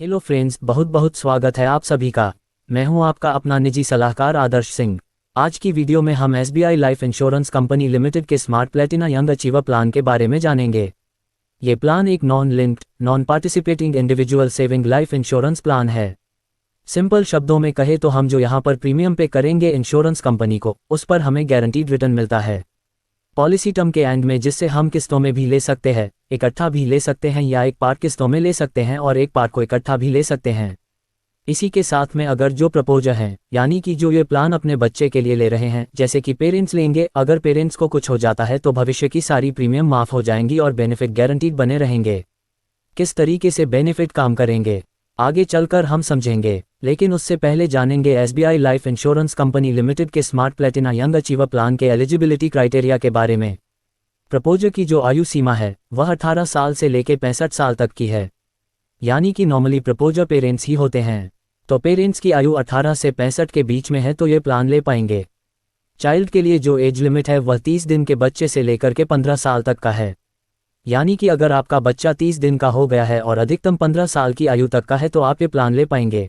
Hello friends, बहुत बहुत स्वागत है आप सभी का। मैं हूं आपका अपना निजी सलाहकार आदर्श सिंह। आज की वीडियो में हम SBI life insurance company limited के smart platina young achiever plan के बारे में जानेंगे। ये प्लान एक non linked non participating individual saving life insurance plan है। सिंपल शब्दों में कहे तो हम जो यहाँ पर प्रीमियम पे करेंगे इंश्योरेंस कंपनी को, उस पर हमें गारंटीड रिटर्न मिलता है पॉलिसी टर्म के एंड में, जिससे हम किस्तों में भी ले सकते हैं, इकट्ठा भी ले सकते हैं या एक पार्ट किस्तों में ले सकते हैं और एक पार्ट को इकट्ठा भी ले सकते हैं। इसी के साथ में अगर जो प्रपोजर हैं, यानी कि जो ये प्लान अपने बच्चे के लिए ले रहे हैं, जैसे कि पेरेंट्स लेंगे, अगर पेरेंट्स को कुछ हो जाता है तो भविष्य की सारी प्रीमियम माफ़ हो जाएंगी और बेनिफिट गारंटीड बने रहेंगे। किस तरीके से बेनिफिट काम करेंगे आगे चलकर हम समझेंगे, लेकिन उससे पहले जानेंगे SBI life insurance company limited के smart platina young achiever plan के एलिजिबिलिटी क्राइटेरिया के बारे में। प्रपोजर की जो आयु सीमा है वह 18 साल से लेकर 65 साल तक की है, यानी कि नॉर्मली प्रपोजर पेरेंट्स ही होते हैं, तो पेरेंट्स की आयु 18 से 65 के बीच में है तो ये प्लान ले पाएंगे। चाइल्ड के लिए जो एज लिमिट है वह 30 दिन के बच्चे से लेकर के 15 साल तक का है, यानी कि अगर आपका बच्चा 30 दिन का हो गया है और अधिकतम 15 साल की आयु तक का है तो आप ये प्लान ले पाएंगे।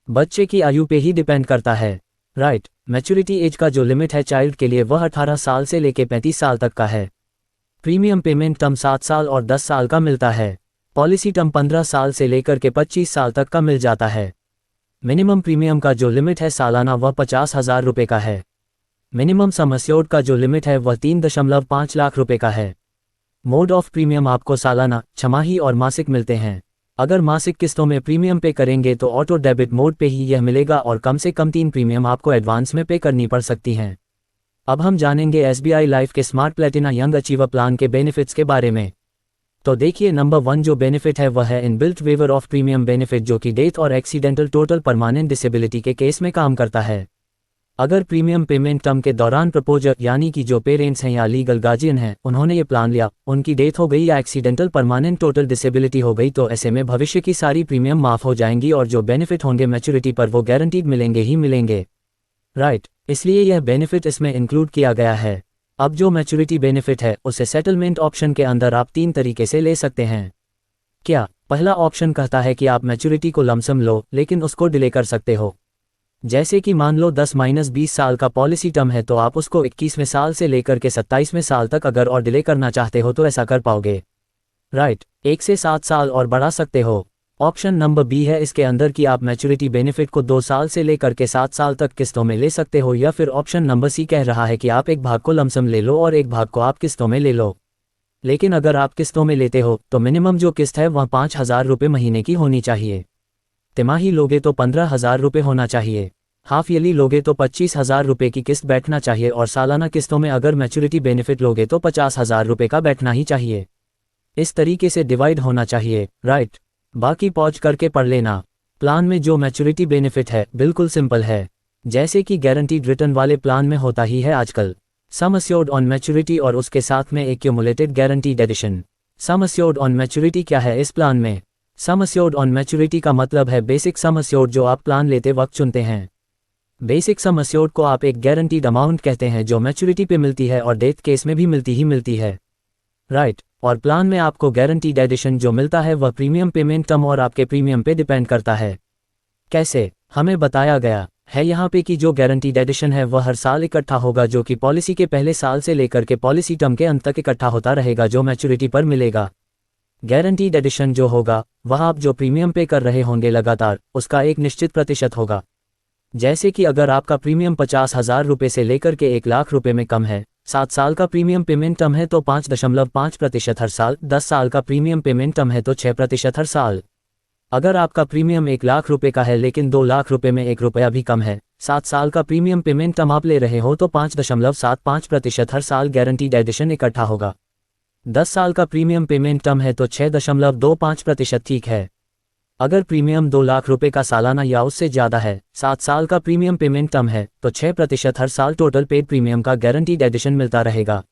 बच्चे की आयु पे ही डिपेंड करता है, राइट। मैच्योरिटी एज का जो लिमिट है चाइल्ड के लिए वह 18 साल से लेकर 35 साल तक का है। प्रीमियम पेमेंट टर्म 7 साल और 10 साल का मिलता है। पॉलिसी टर्म 15 साल से लेकर के 25 साल तक का मिल जाता है। मिनिमम प्रीमियम का जो लिमिट है सालाना वह 50,000 रुपये का है। मिनिमम सम अस्योर्ड का जो लिमिट है वह 3.5 लाख रुपये का है। मोड ऑफ प्रीमियम आपको सालाना, छमाही और मासिक मिलते हैं। अगर मासिक किस्तों में प्रीमियम पे करेंगे तो ऑटो डेबिट मोड पे ही यह मिलेगा और कम से कम 3 प्रीमियम आपको एडवांस में पे करनी पड़ सकती हैं। अब हम जानेंगे एसबीआई लाइफ के smart platina young achiever plan के बेनिफिट्स के बारे में। तो देखिए, नंबर 1 जो बेनिफिट है वह है inbuilt waiver of premium benefit, जो कि डेथ और एक्सीडेंटल टोटल परमानेंट डिसेबिलिटी के केस में काम करता है। अगर प्रीमियम पेमेंट टर्म के दौरान प्रपोजर यानी कि जो पेरेंट्स हैं या लीगल गार्जियन हैं, उन्होंने ये प्लान लिया, उनकी डेथ हो गई या एक्सीडेंटल परमानेंट टोटल डिसेबिलिटी हो गई, तो ऐसे में भविष्य की सारी प्रीमियम माफ़ हो जाएंगी और जो बेनिफिट होंगे मैच्योरिटी पर वो गारंटीड मिलेंगे ही मिलेंगे, राइट। इसलिए यह बेनिफिट इसमें इंक्लूड किया गया है। अब जो मैच्योरिटी बेनिफिट है उसे सेटलमेंट ऑप्शन के अंदर आप 3 तरीके से ले सकते हैं। क्या? पहला ऑप्शन कहता है कि आप मैच्योरिटी को लमसम लो लेकिन उसको डिले कर सकते हो। जैसे कि मान लो 10-20 साल का पॉलिसी टर्म है तो आप उसको 21वें साल से लेकर के 27वें साल तक अगर और डिले करना चाहते हो तो ऐसा कर पाओगे, राइट। 1 से 7 साल और बढ़ा सकते हो। ऑप्शन नंबर बी है इसके अंदर कि आप मैच्योरिटी बेनिफिट को 2 साल से लेकर के 7 साल तक किस्तों में ले सकते हो, या फिर ऑप्शन नंबर सी कह रहा है कि आप एक भाग को लमसम ले लो और एक भाग को आप किस्तों में ले लो। लेकिन अगर आप किस्तों में लेते हो तो मिनिमम जो किस्त है वह 5,000 रुपये महीने की होनी चाहिए। तिमाही लोगे तो 15,000 रुपये होना चाहिए। हाफ ईयरली लोगे तो 25,000 रुपये की किस्त बैठना चाहिए और सालाना किस्तों में अगर मैच्योरिटी बेनिफिट लोगे तो 50,000 रुपये का बैठना ही चाहिए। इस तरीके से डिवाइड होना चाहिए, राइट। बाकी पॉज करके पढ़ लेना। प्लान में जो मैच्योरिटी बेनिफिट है बिल्कुल सिंपल है, जैसे कि गारंटीड रिटर्न वाले प्लान में होता ही है आजकल। सम अस्योर्ड ऑन मैच्योरिटी और उसके साथ में accumulated guaranteed addition. Sum assured on maturity क्या है इस प्लान में? सम अस्योर्ड ऑन मैच्योरिटी का मतलब है बेसिक सम अस्योर्ड जो आप प्लान लेते वक्त चुनते हैं। बेसिक सम अस्योर्ड को आप एक गारंटीड अमाउंट कहते हैं जो मैच्योरिटी पे मिलती है और डेथ केस में भी मिलती है, राइट। और प्लान में आपको गारंटीड एडिशन जो मिलता है वह प्रीमियम पेमेंट टर्म और आपके प्रीमियम पे डिपेंड करता है। कैसे? हमें बताया गया है यहाँ पे कि जो गारंटीड एडिशन है वह हर साल इकट्ठा होगा, जो कि पॉलिसी के पहले साल से लेकर के पॉलिसी टर्म के अंत तक इकट्ठा होता रहेगा जो मैच्योरिटी पर मिलेगा। गारंटीड एडिशन जो होगा वह आप जो प्रीमियम पे कर रहे होंगे लगातार उसका एक निश्चित प्रतिशत होगा। जैसे कि अगर आपका प्रीमियम 50,000 रुपये से लेकर के 1 लाख रुपये में कम है, 7 साल का प्रीमियम पेमेंट टर्म है तो 5.5% हर साल, 10 साल का प्रीमियम पेमेंट टर्म है तो 6% हर साल। अगर आपका प्रीमियम 1 लाख रुपये का है लेकिन 2 लाख रुपये में 1 रुपया भी कम है, 7 साल का प्रीमियम पेमेंट टर्म आप ले रहे हो तो 5.75% हर साल गारंटीड एडिशन इकट्ठा होगा। 10 साल का प्रीमियम पेमेंट टर्म है तो 6.25%, ठीक है। अगर प्रीमियम 2 लाख रुपए का सालाना या उससे ज़्यादा है, 7 साल का प्रीमियम पेमेंट टर्म है तो 6% हर साल टोटल पेड प्रीमियम का गारंटीड एडिशन मिलता रहेगा।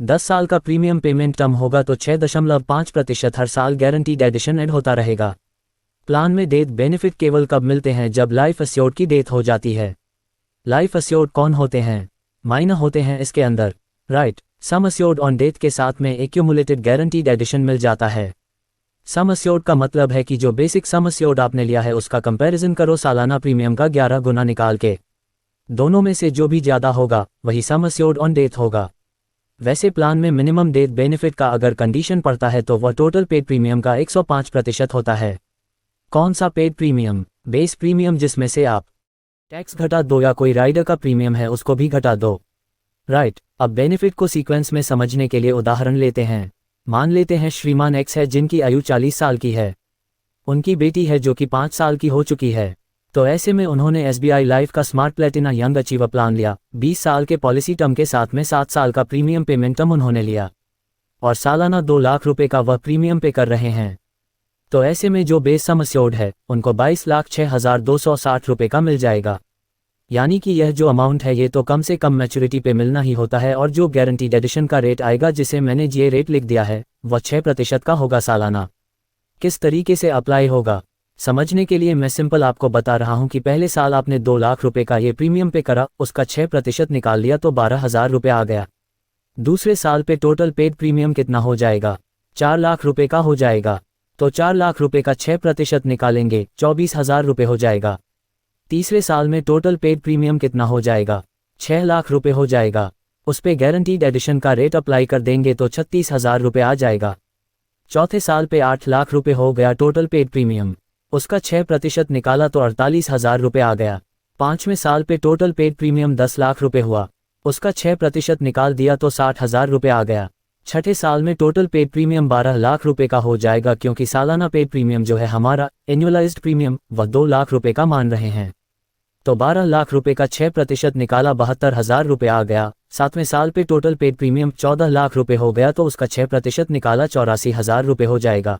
10 साल का प्रीमियम पेमेंट टर्म होगा तो 6.5% हर साल गारंटीड एडिशन ऐड होता रहेगा। प्लान में डेथ बेनिफिट केवल कब मिलते हैं? जब लाइफ अस्योर्ड की डेथ हो जाती है। लाइफ अस्योर्ड कौन होते हैं? माइनर होते हैं इसके अंदर, right. Sum assured on death के साथ में एक्यूमुलेटेड गारंटीड एडिशन मिल जाता है। सम अस्योर्ड का मतलब है कि जो बेसिक सम अस्योर्ड आपने लिया है उसका कंपैरिजन करो सालाना प्रीमियम का 11 गुना निकाल के। दोनों में से जो भी ज़्यादा होगा वही सम अस्योर्ड ऑन डेथ होगा। वैसे प्लान में मिनिमम डेथ बेनिफिट का अगर कंडीशन पड़ता है तो वह टोटल पेड प्रीमियम का 105% होता है। कौन सा पेड प्रीमियम? बेस प्रीमियम, जिसमें से आप टैक्स घटा दो या कोई राइडर का प्रीमियम है उसको भी घटा दो। राइट, अब बेनिफिट को सीक्वेंस में समझने के लिए उदाहरण लेते हैं। मान लेते हैं श्रीमान एक्स है जिनकी आयु 40 साल की है। उनकी बेटी है जो कि 5 साल की हो चुकी है। तो ऐसे में उन्होंने SBI लाइफ का smart platina young achiever plan लिया। 20 साल के पॉलिसी टर्म के साथ में 7 साल का प्रीमियम पेमेंट टर्म उन्होंने लिया और सालाना 2 लाख रुपए का वह प्रीमियम पे कर रहे हैं। तो ऐसे में जो बेस सम अस्योर्ड है उनको 22,06,260 रुपये का मिल जाएगा। यानी कि यह जो अमाउंट है ये तो कम से कम मैच्योरिटी पे मिलना ही होता है। और जो गारंटीड एडिशन का रेट आएगा जिसे मैंने ये रेट लिख दिया है वह 6% का होगा सालाना। किस तरीके से अप्लाई होगा समझने के लिए मैं सिंपल आपको बता रहा हूं कि पहले साल आपने 2 लाख रुपए का ये प्रीमियम पे करा, उसका 6% निकाल लिया तो 12,000 रुपये आ गया। दूसरे साल पे टोटल पेड प्रीमियम कितना हो जाएगा? 4 लाख रुपए का हो जाएगा। तो 4 लाख रुपए का 6% निकालेंगे 24,000 रुपये हो जाएगा। तीसरे साल में टोटल पेड प्रीमियम कितना हो जाएगा? 6 लाख रुपए हो जाएगा। उस पे गारंटीड एडिशन का रेट अप्लाई कर देंगे तो 36,000 रुपये आ जाएगा। चौथे साल पे 8 लाख रुपए हो गया टोटल पेड प्रीमियम, उसका 6% निकाला तो 48,000 रुपये आ गया। पाँचवें साल पे टोटल पेड प्रीमियम 10 लाख रुपए हुआ, उसका 6% निकाल दिया तो 60,000 रुपये आ गया। छठे साल में टोटल पेड प्रीमियम 12 लाख रुपए का हो जाएगा क्योंकि सालाना पेड प्रीमियम जो है हमारा एनुअलाइज्ड प्रीमियम वह 2 लाख रुपए का मान रहे हैं। तो 12 लाख रुपए का 6% निकाला 72,000 रुपये आ गया। सातवें साल पे टोटल पेड प्रीमियम 14 लाख रुपए हो गया तो उसका 6% निकाला 84,000 रुपये हो जाएगा।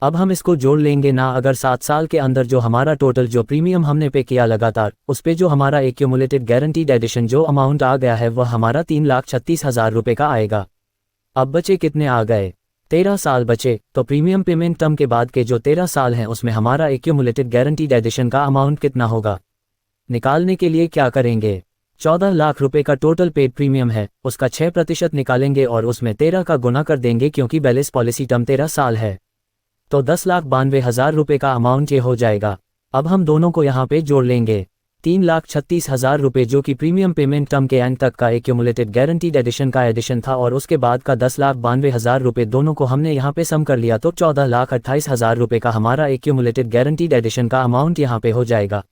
अब हम इसको जोड़ लेंगे ना, अगर 7 साल के अंदर जो हमारा टोटल जो प्रीमियम हमने पे किया लगातार उस पे जो हमारा एक्यूमुलेटेड गारंटीड एडिशन जो अमाउंट आ गया है वह हमारा 3,36,000 रुपये का आएगा। अब बचे कितने आ गए? 13 साल बचे। तो प्रीमियम पेमेंट टर्म के बाद के जो 13 साल हैं उसमें हमारा एक्यूमुलेटेड गारंटीड एडिशन का अमाउंट कितना होगा? निकालने के लिए क्या करेंगे? 14 लाख रुपए का टोटल पेड प्रीमियम है, उसका 6% निकालेंगे और उसमें 13 का गुना कर देंगे क्योंकि बैलेंस पॉलिसी टर्म 13 साल है। तो 10,92,000 रुपये का अमाउंट ये हो जाएगा। अब हम दोनों को यहाँ पे जोड़ लेंगे। 3,36,000 रुपये जो कि प्रीमियम पेमेंट टर्म के एंड तक का एक्यूमुलेटेड गारंटीड एडिशन का एडिशन था और उसके बाद का 10,92,000 रुपये दोनों को हमने यहाँ पे सम कर लिया तो 14,28,000 रुपये का हमारा एक्यूमुलेटेड गारंटीड एडिशन का अमाउंट यहाँ पे हो जाएगा।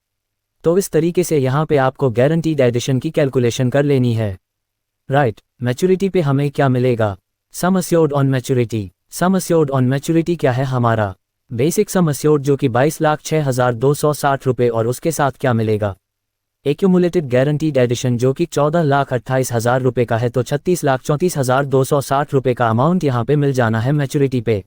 तो इस तरीके से यहाँ पे आपको गारंटीड एडिशन की कैलकुलेशन कर लेनी है। राइट, मैच्योरिटी पे हमें क्या मिलेगा? Sum assured on maturity. Sum assured on maturity क्या है हमारा? बेसिक सम अस्योर्ड जो कि 22,06,260 रुपये और उसके साथ क्या मिलेगा? एक्यूमुलेटेड गारंटीड एडिशन जो कि 14,28,000 रुपये का है तो 36,34,260 रुपये का अमाउंट यहाँ पे मिल जाना है मैच्योरिटी पे।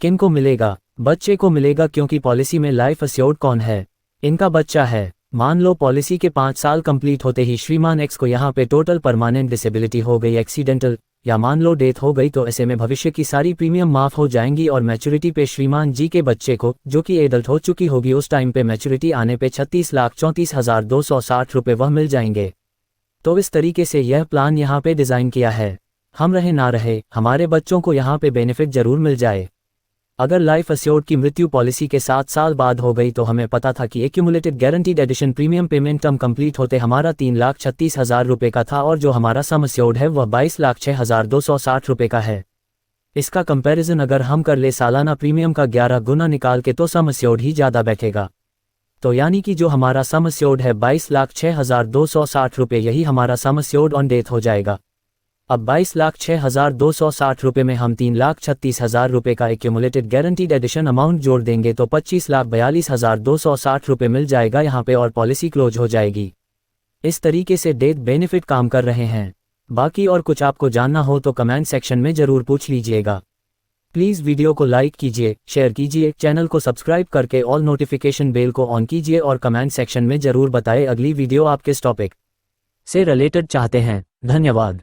किन को मिलेगा? बच्चे को मिलेगा क्योंकि पॉलिसी में लाइफ अस्योर्ड कौन है? इनका बच्चा है। मान लो पॉलिसी के 5 साल कंप्लीट होते ही श्रीमान एक्स को यहाँ पे टोटल परमानेंट डिसेबिलिटी हो गई, एक्सीडेंटल या मान लो डेथ हो गई, तो ऐसे में भविष्य की सारी प्रीमियम माफ हो जाएंगी और मैच्योरिटी पे श्रीमान जी के बच्चे को जो कि एडल्ट हो चुकी होगी उस टाइम पे मैच्योरिटी आने पे 36,34,260 रुपये वह मिल जाएंगे। तो इस तरीके से यह प्लान यहाँ पे डिज़ाइन किया है। हम रहे ना रहे हमारे बच्चों को यहाँ पे बेनिफिट जरूर मिल जाए। अगर लाइफ अस्योर्ड की मृत्यु पॉलिसी के 7 साल बाद हो गई तो हमें पता था कि accumulated guaranteed addition premium payment term complete होते हमारा 3,36,000 रुपये का था और जो हमारा सम अस्योर्ड है वह 22,06,260 रुपये का है। इसका कंपैरिजन अगर हम कर ले सालाना प्रीमियम का 11 गुना निकाल के तो सम अस्योर्ड ही ज़्यादा बैठेगा। तो यानी कि जो हमारा सम अस्योर्ड है 22,06,260 रुपये यही हमारा सम अस्योर्ड ऑन डेथ हो जाएगा। अब 22,06,260 रुपये में हम 3,36,000 रुपये का एक्यूमुलेटेड गारंटीड एडिशन अमाउंट जोड़ देंगे तो 25,42,260 रुपये मिल जाएगा यहाँ पे और पॉलिसी क्लोज हो जाएगी। इस तरीके से डेथ बेनिफिट काम कर रहे हैं। बाकी और कुछ आपको जानना हो तो कमेंट सेक्शन में ज़रूर पूछ लीजिएगा। प्लीज़ वीडियो को लाइक कीजिए, शेयर कीजिए, चैनल को सब्सक्राइब करके ऑल नोटिफिकेशन बेल को ऑन कीजिए और कमेंट सेक्शन में ज़रूर बताएं अगली वीडियो आप किस टॉपिक से रिलेटेड चाहते हैं। धन्यवाद।